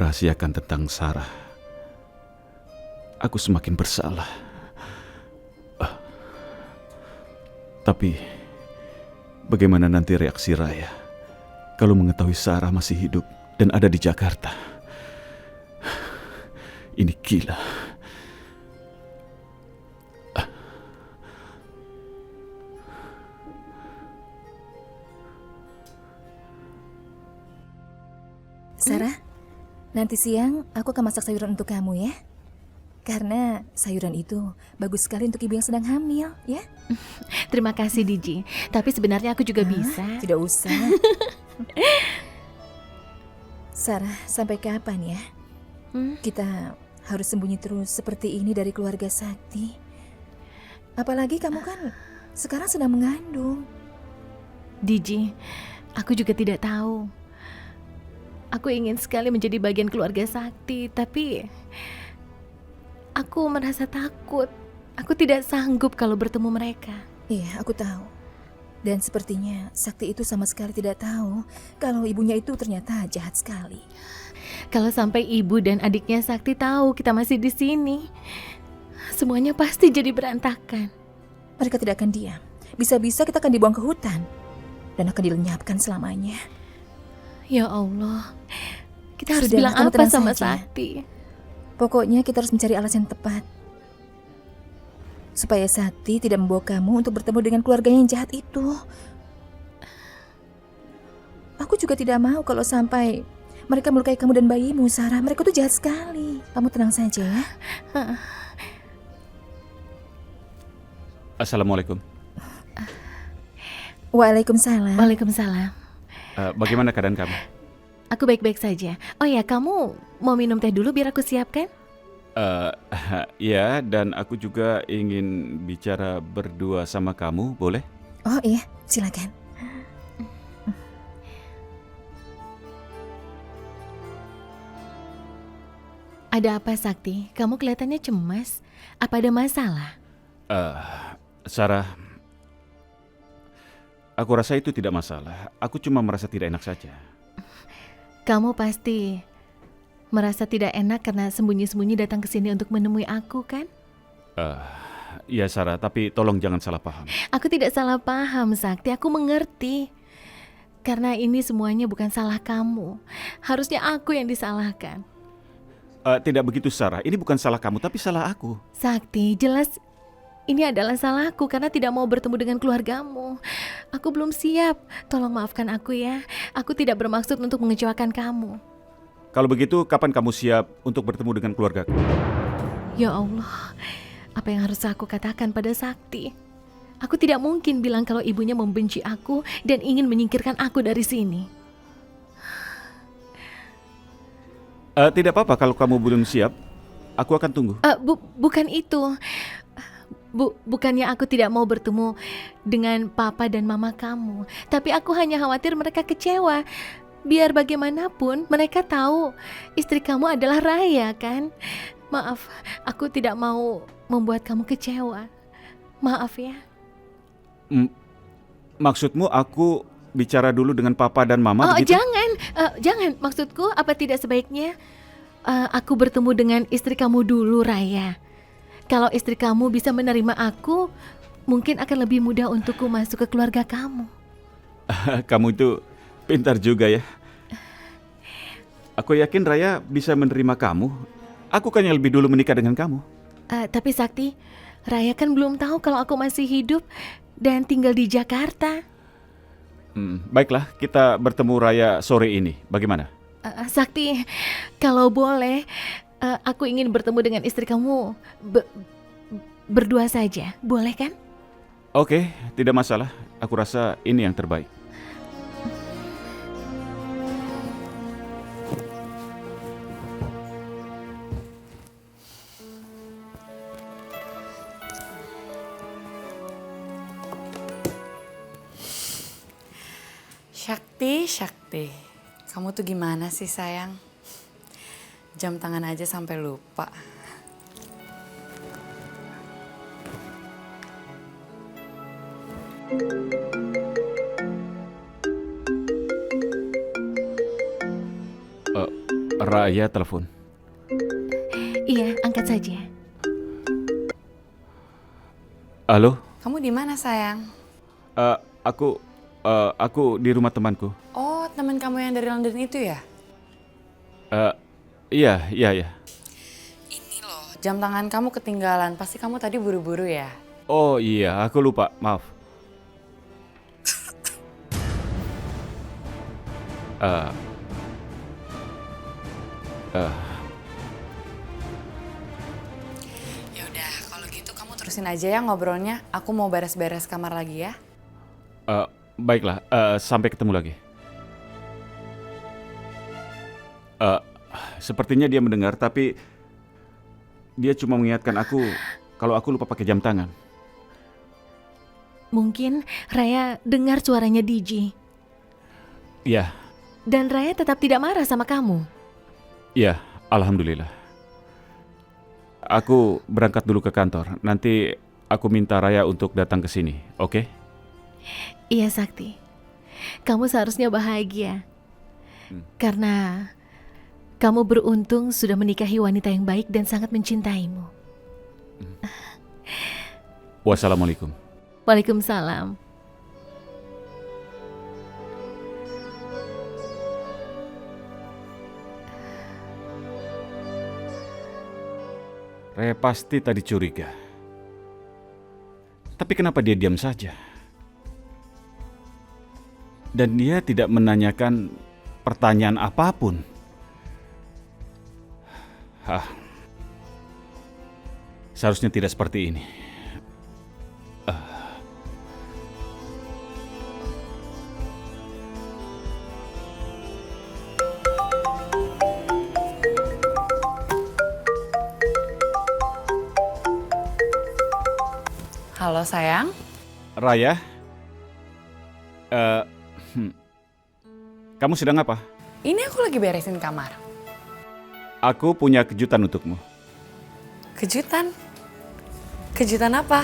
merahasiakan tentang Sarah, aku semakin bersalah. Tapi bagaimana nanti reaksi Raya kalau mengetahui Sarah masih hidup dan ada di Jakarta? Ini gila. Sarah, nanti siang aku akan masak sayuran untuk kamu ya. Karena sayuran itu bagus sekali untuk ibu yang sedang hamil, ya. Terima kasih Diji. Tapi sebenarnya aku juga bisa. Tidak usah. Sarah, sampai kapan ya? Kita harus sembunyi terus seperti ini dari keluarga Sakti. Apalagi kamu kan sekarang sedang mengandung. Diji, aku juga tidak tahu. Aku ingin sekali menjadi bagian keluarga Sakti, tapi aku merasa takut. Aku tidak sanggup kalau bertemu mereka. Iya, aku tahu. Dan sepertinya Sakti itu sama sekali tidak tahu kalau ibunya itu ternyata jahat sekali. Kalau sampai ibu dan adiknya Sakti tahu kita masih di sini, semuanya pasti jadi berantakan. Mereka tidak akan diam. Bisa-bisa kita akan dibuang ke hutan dan akan dilenyapkan selamanya. Ya Allah, kita harus Sudahlah, bilang kamu apa tenang sama saja. Sakti? Pokoknya kita harus mencari alasan yang tepat supaya Sakti tidak membawa kamu untuk bertemu dengan keluarganya yang jahat itu. Aku juga tidak mau kalau sampai mereka melukai kamu dan bayimu, Sarah. Mereka tuh jahat sekali. Kamu tenang saja ya. Assalamualaikum. Waalaikumsalam. Waalaikumsalam. Bagaimana keadaan kamu? Aku baik-baik saja. Oh ya, kamu mau minum teh dulu biar aku siapkan? Ya, dan aku juga ingin bicara berdua sama kamu, boleh? Oh iya, silakan. Ada apa Sakti? Kamu kelihatannya cemas. Apa ada masalah? Sarah, aku rasa itu tidak masalah. Aku cuma merasa tidak enak saja. Kamu pasti merasa tidak enak karena sembunyi-sembunyi datang ke sini untuk menemui aku, kan? Ya Sarah, tapi tolong jangan salah paham. Aku tidak salah paham, Sakti. Aku mengerti. Karena ini semuanya bukan salah kamu. Harusnya aku yang disalahkan. Tidak begitu Sarah, ini bukan salah kamu tapi salah aku. Sakti, jelas ini adalah salahku karena tidak mau bertemu dengan keluargamu. Aku belum siap. Tolong maafkan aku ya. Aku tidak bermaksud untuk mengecewakan kamu. Kalau begitu, kapan kamu siap untuk bertemu dengan keluargaku? Ya Allah, apa yang harus aku katakan pada Sakti? Aku tidak mungkin bilang kalau ibunya membenci aku dan ingin menyingkirkan aku dari sini. Tidak apa-apa kalau kamu belum siap. Aku akan tunggu. Bukan itu. Bukannya aku tidak mau bertemu dengan papa dan mama kamu. Tapi aku hanya khawatir mereka kecewa. Biar bagaimanapun mereka tahu istri kamu adalah Raya, kan? Maaf, aku tidak mau membuat kamu kecewa. Maaf ya. Maksudmu aku bicara dulu dengan papa dan mama begitu? Jangan. Maksudku apa tidak sebaiknya aku bertemu dengan istri kamu dulu, Raya. Kalau istri kamu bisa menerima aku, mungkin akan lebih mudah untukku masuk ke keluarga kamu. Kamu itu pintar juga ya. Aku yakin Raya bisa menerima kamu. Aku kan yang lebih dulu menikah dengan kamu. Tapi Sakti, Raya kan belum tahu kalau aku masih hidup dan tinggal di Jakarta. Baiklah, kita bertemu Raya sore ini. Bagaimana? Sakti, kalau boleh, aku ingin bertemu dengan istri kamu berdua saja. Boleh kan? Oke, tidak masalah. Aku rasa ini yang terbaik. Syakti, kamu tuh gimana sih sayang? Jam tangan aja sampai lupa. Raya telepon. Iya, angkat saja. Halo? Kamu di mana sayang? Eh, aku aku di rumah temanku. Oh, teman kamu yang dari London itu ya? Iya, iya, iya. Ini loh, jam tangan kamu ketinggalan. Pasti kamu tadi buru-buru ya? Oh iya, aku lupa. Maaf. Eh, eh, Ya udah, kalau gitu kamu terusin aja ya ngobrolnya. Aku mau beres-beres kamar lagi ya. Baiklah, sampai ketemu lagi. Eh, Sepertinya dia mendengar, tapi dia cuma mengingatkan aku kalau aku lupa pakai jam tangan. Mungkin Raya dengar suaranya DJ. Iya, Dan Raya tetap tidak marah sama kamu. iya, alhamdulillah. Aku berangkat dulu ke kantor. Nanti aku minta Raya untuk datang ke sini, oke? Iya, Sakti. Kamu seharusnya bahagia. Karena kamu beruntung sudah menikahi wanita yang baik dan sangat mencintaimu. Wassalamualaikum. Waalaikumsalam. Raya pasti tadi curiga. Tapi kenapa dia diam saja? Dan dia tidak menanyakan pertanyaan apapun. Seharusnya tidak seperti ini. Halo sayang. Raya, kamu sedang apa? Ini aku lagi beresin kamar. Aku punya kejutan untukmu. Kejutan? Kejutan apa?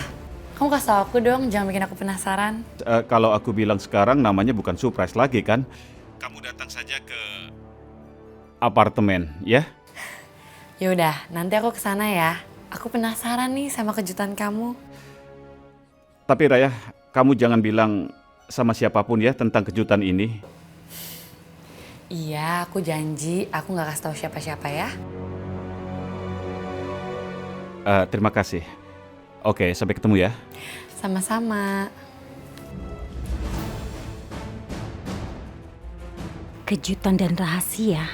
Kamu kasih tau aku dong, jangan bikin aku penasaran. Kalau aku bilang sekarang namanya bukan surprise lagi kan? Kamu datang saja ke apartemen, ya? Yaudah, nanti aku kesana ya. Aku penasaran nih sama kejutan kamu. Tapi Raya, kamu jangan bilang sama siapapun ya tentang kejutan ini. Iya, aku janji aku gak kasih tahu siapa-siapa ya. Terima kasih. Oke, sampai ketemu ya. Sama-sama. Kejutan dan rahasia.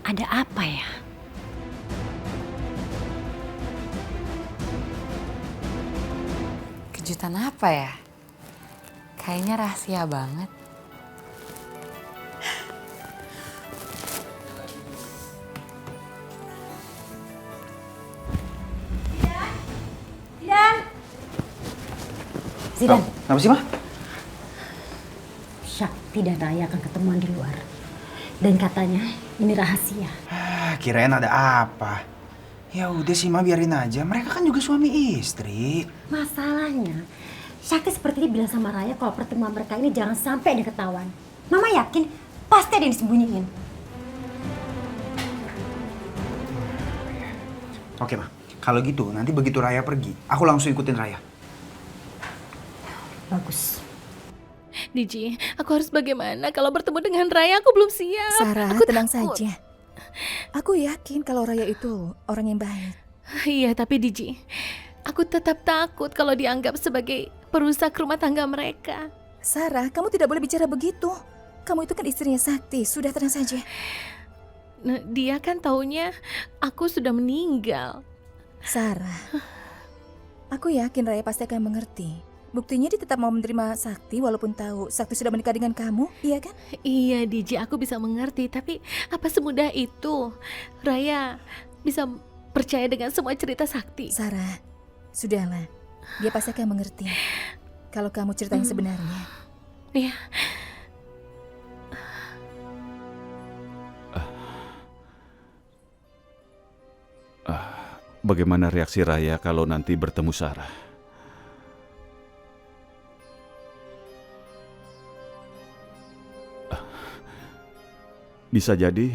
Ada apa ya? Kejutan apa ya? Kayaknya rahasia banget. Zidan, Kenapa sih, Ma? Sakti dan Raya akan ketemuan di luar. Dan katanya ini rahasia. Kirain ada apa? Ya udah sih, Ma, biarin aja. Mereka kan juga suami istri. Masalahnya, Sakti sepertinya bilang sama Raya kalau pertemuan mereka ini jangan sampai ada ketahuan. Mama yakin pasti ada yang disembunyiin. Oke, Ma. Kalau gitu, nanti begitu Raya pergi, aku langsung ikutin Raya. Bagus. DJ, aku harus bagaimana kalau bertemu dengan Raya? Aku belum siap. Sarah, Aku tenang takut. saja. Aku yakin kalau Raya itu orang yang baik. Iya, tapi DJ, aku tetap takut kalau dianggap sebagai perusak rumah tangga mereka. Sarah, kamu tidak boleh bicara begitu. Kamu itu kan istrinya Sakti. Sudah, tenang saja. Nah, dia kan taunya aku sudah meninggal. Sarah, aku yakin Raya pasti akan mengerti. Buktinya dia tetap mau menerima Sakti walaupun tahu Sakti sudah menikah dengan kamu, iya kan? Iya, DJ, aku bisa mengerti, tapi apa semudah itu Raya bisa percaya dengan semua cerita Sakti? Sarah, sudahlah. Dia pasti akan mengerti kalau kamu cerita yang sebenarnya. Iya. Bagaimana reaksi Raya kalau nanti bertemu Sarah? Bisa jadi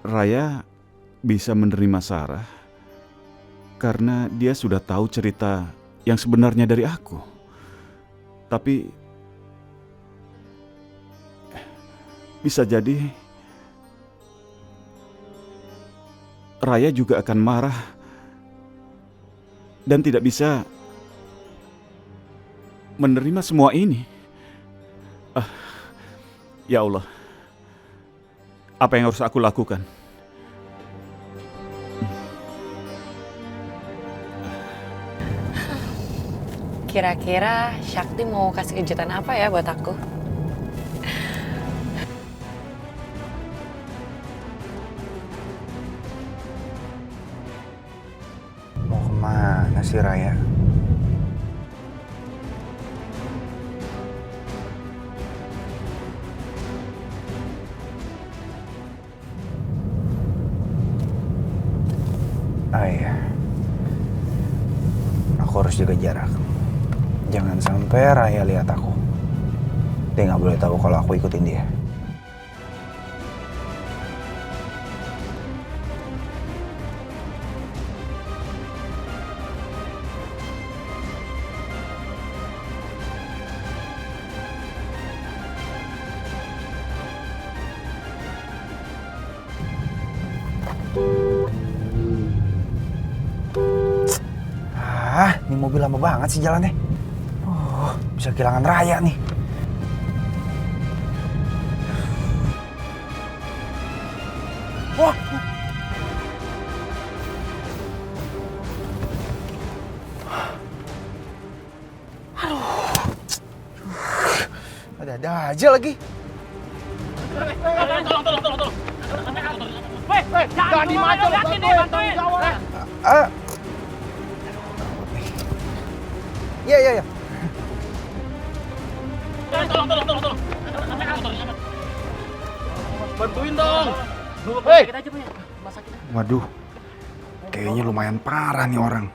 Raya bisa menerima Sarah karena dia sudah tahu cerita yang sebenarnya dari aku. Tapi bisa jadi Raya juga akan marah dan tidak bisa menerima semua ini. Ya Allah, apa yang harus aku lakukan? Kira-kira Syakti mau kasih kejutan apa ya buat aku? Mau kemana sih Raya? Ah iya, aku harus jaga jarak. Jangan sampai Raya lihat aku. Dia nggak boleh tahu kalau aku ikutin dia. Ini mobil lama banget sih jalannya. Bisa kehilangan Raya nih. Wah. Ada aja lagi. Tolong. Jangan dimaju, bantuin. Iya. Tolong. Bantuin dong. Waduh, kayaknya lumayan parah nih orang.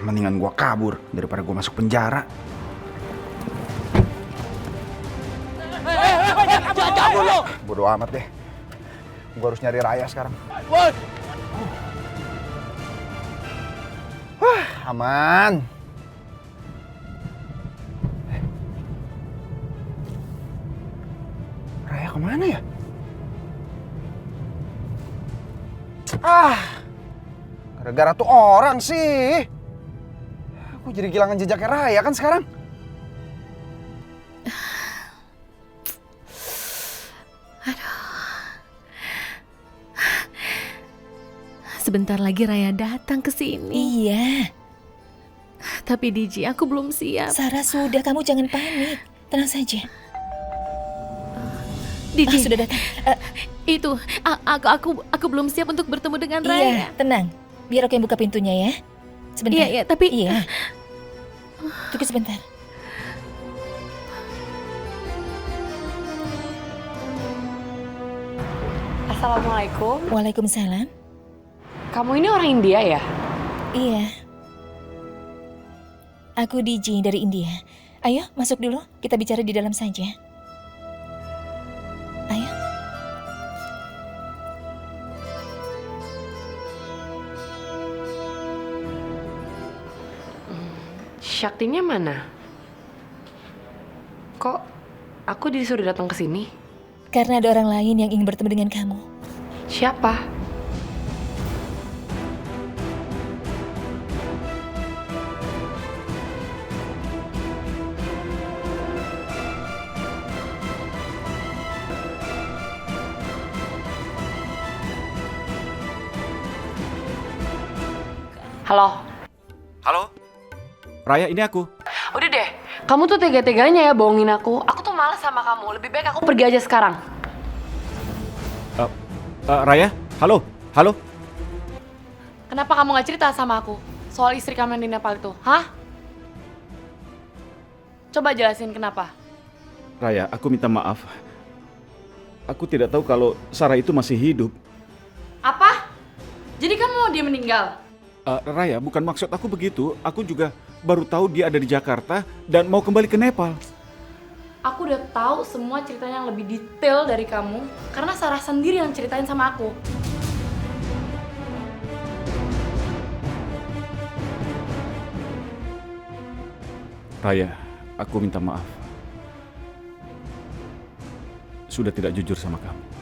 Mendingan gua kabur daripada gua masuk penjara. Bodoh amat deh. Gua harus nyari Raya sekarang. Aman. Raya kemana ya? Gara-gara tuh orang sih. Aku jadi kehilangan jejaknya Raya kan sekarang. Sebentar lagi Raya datang ke sini. Iya. Tapi Diji, aku belum siap. Sarah, sudah, kamu jangan panik. Tenang saja. Diji, Sudah datang. aku belum siap untuk bertemu dengan Iya, Raya. tenang. Biar aku yang buka pintunya ya. Sebentar. Iya, tapi Iya. Tunggu sebentar. Assalamualaikum. Waalaikumsalam. Kamu ini orang India ya? Iya. Aku Diji dari India. Ayo, masuk dulu. Kita bicara di dalam saja. Ayo. Syaktinya mana? Kok aku disuruh datang ke sini? Karena ada orang lain yang ingin bertemu dengan kamu. Siapa? Halo? Halo? Raya, ini aku. Udah deh, kamu tuh tega-teganya ya bohongin aku. Aku tuh malas sama kamu, lebih baik aku pergi aja sekarang. Raya, halo? Kenapa kamu gak cerita sama aku soal istri kamu yang di Nepal itu, hah? Coba jelasin kenapa. Raya, aku minta maaf. Aku tidak tahu kalau Sarah itu masih hidup. Apa? Jadi kamu mau dia meninggal? Raya, bukan maksud aku begitu. Aku juga baru tahu dia ada di Jakarta dan mau kembali ke Nepal. Aku udah tahu semua ceritanya yang lebih detail dari kamu karena Sarah sendiri yang ceritain sama aku. Raya, aku minta maaf. Sudah tidak jujur sama kamu.